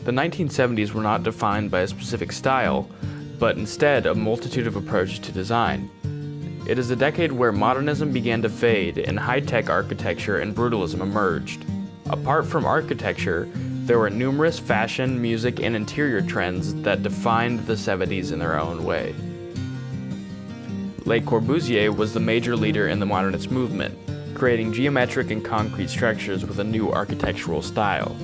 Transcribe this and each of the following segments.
The 1970s were not defined by a specific style, but instead a multitude of approaches to design. It is a decade where modernism began to fade and high-tech architecture and brutalism emerged. Apart from architecture, there were numerous fashion, music, and interior trends that defined the 70s in their own way. Le Corbusier was the major leader in the modernist movement, creating geometric and concrete structures with a new architectural style.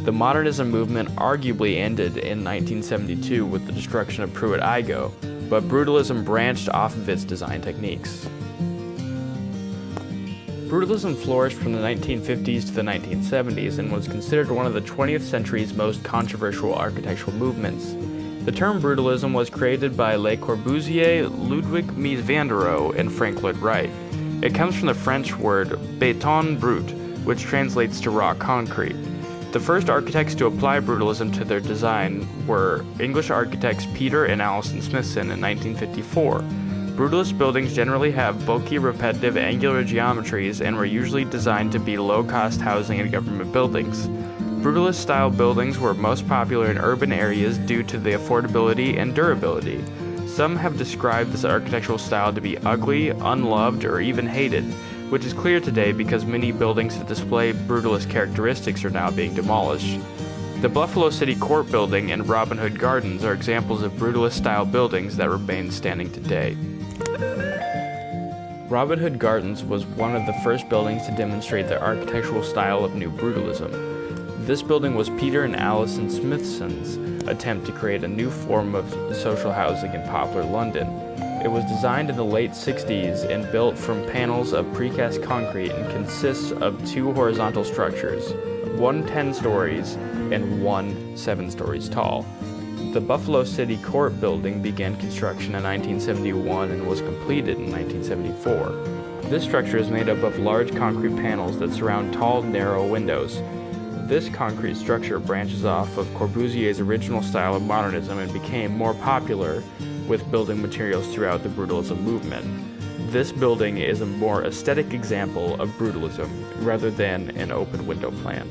The modernism movement arguably ended in 1972 with the destruction of Pruitt-Igoe, but brutalism branched off of its design techniques. Brutalism flourished from the 1950s to the 1970s and was considered one of the 20th century's most controversial architectural movements. The term brutalism was created by Le Corbusier, Ludwig Mies van der Rohe, and Frank Lloyd Wright. It comes from the French word béton brut, which translates to raw concrete. The first architects to apply brutalism to their design were English architects Peter and Alison Smithson in 1954. Brutalist buildings generally have bulky, repetitive, angular geometries and were usually designed to be low-cost housing and government buildings. Brutalist-style buildings were most popular in urban areas due to the affordability and durability. Some have described this architectural style to be ugly, unloved, or even hated, which is clear today because many buildings that display brutalist characteristics are now being demolished. The Buffalo City Court building and Robin Hood Gardens are examples of brutalist-style buildings that remain standing today. Robin Hood Gardens was one of the first buildings to demonstrate the architectural style of New Brutalism. This building was Peter and Alison Smithson's attempt to create a new form of social housing in popular London. It was designed in the late 60s and built from panels of precast concrete and consists of two horizontal structures, one 10 stories and one 7 stories tall. The Buffalo City Court building began construction in 1971 and was completed in 1974. This structure is made up of large concrete panels that surround tall, narrow windows. This concrete structure branches off of Corbusier's original style of modernism and became more popular with building materials throughout the brutalism movement. This building is a more aesthetic example of brutalism rather than an open window plan.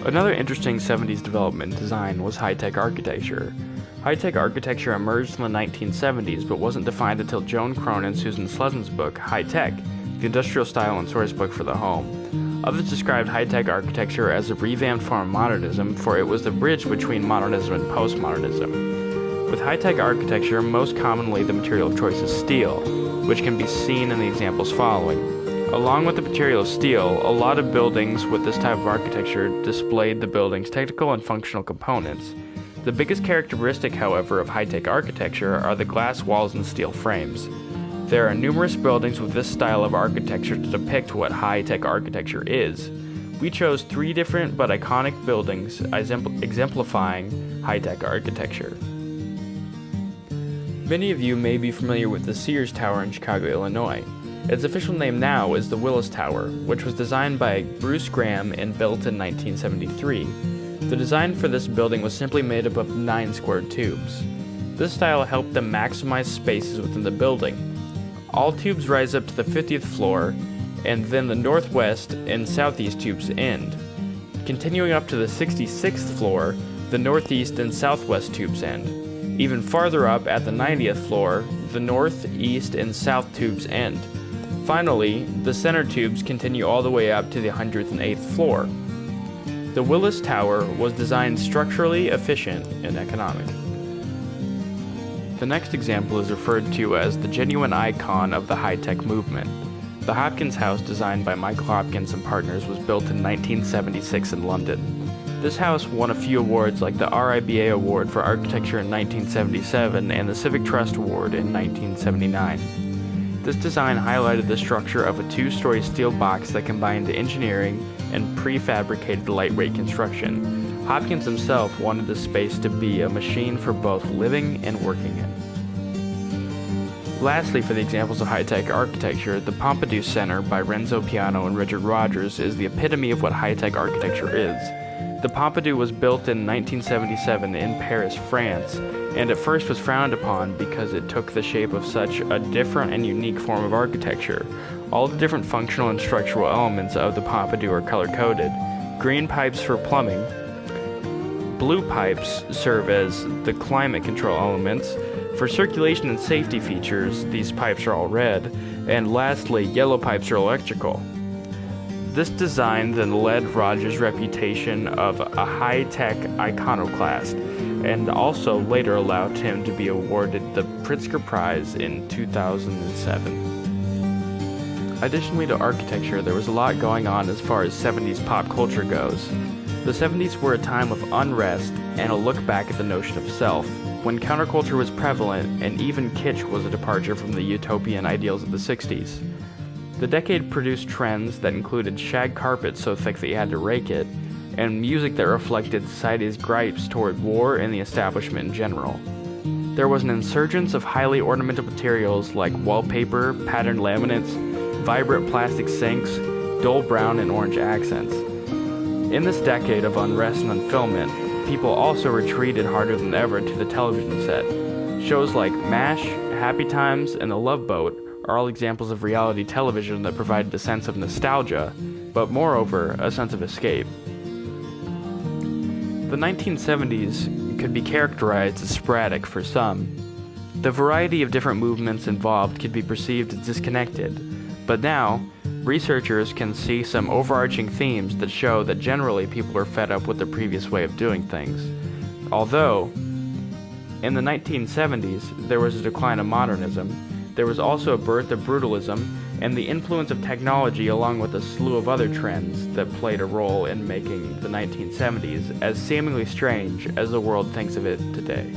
Another interesting 70s development in design was high-tech architecture. High-tech architecture emerged in the 1970s but wasn't defined until Joan Cronin and Susan Slezan's book, High Tech, the industrial style and source book for the home. Others described high-tech architecture as a revamped form of modernism, for it was the bridge between modernism and postmodernism. With high-tech architecture, most commonly the material of choice is steel, which can be seen in the examples following. Along with the material of steel, a lot of buildings with this type of architecture displayed the building's technical and functional components. The biggest characteristic, however, of high-tech architecture are the glass walls and steel frames. There are numerous buildings with this style of architecture to depict what high-tech architecture is. We chose 3 different but iconic buildings exemplifying high-tech architecture. Many of you may be familiar with the Sears Tower in Chicago, Illinois. Its official name now is the Willis Tower, which was designed by Bruce Graham and built in 1973. The design for this building was simply made up of 9 square tubes. This style helped them maximize spaces within the building. All tubes rise up to the 50th floor, and then the northwest and southeast tubes end. Continuing up to the 66th floor, the northeast and southwest tubes end. Even farther up at the 90th floor, the north, east, and south tubes end. Finally, the center tubes continue all the way up to the 108th floor. The Willis Tower was designed structurally efficient and economic. The next example is referred to as the genuine icon of the high-tech movement. The Hopkins House, designed by Michael Hopkins and Partners, was built in 1976 in London. This house won a few awards like the RIBA Award for Architecture in 1977 and the Civic Trust Award in 1979. This design highlighted the structure of a 2-story steel box that combined engineering and prefabricated lightweight construction. Hopkins himself wanted the space to be a machine for both living and working in. Lastly, for the examples of high-tech architecture, the Pompidou Center by Renzo Piano and Richard Rogers is the epitome of what high-tech architecture is. The Pompidou was built in 1977 in Paris, France, and at first was frowned upon because it took the shape of such a different and unique form of architecture. All the different functional and structural elements of the Pompidou are color-coded. Green pipes for plumbing, Blue pipes serve as the climate control elements. For circulation and safety features, these pipes are all red. And lastly, yellow pipes are electrical. This design then led Rogers' reputation of a high-tech iconoclast, and also later allowed him to be awarded the Pritzker Prize in 2007. Additionally to architecture, there was a lot going on as far as 70s pop culture goes. The 70s were a time of unrest and a look back at the notion of self, when counterculture was prevalent and even kitsch was a departure from the utopian ideals of the 60s. The decade produced trends that included shag carpets so thick that you had to rake it, and music that reflected society's gripes toward war and the establishment in general. There was an insurgence of highly ornamental materials like wallpaper, patterned laminates, vibrant plastic sinks, dull brown and orange accents. In this decade of unrest and unfulfillment, people also retreated harder than ever to the television set. Shows like MASH, Happy Times, and The Love Boat are all examples of reality television that provided a sense of nostalgia, but moreover, a sense of escape. The 1970s could be characterized as sporadic for some. The variety of different movements involved could be perceived as disconnected, but now, researchers can see some overarching themes that show that generally people were fed up with the previous way of doing things. Although, in the 1970s, there was a decline of modernism, there was also a birth of brutalism and the influence of technology along with a slew of other trends that played a role in making the 1970s as seemingly strange as the world thinks of it today.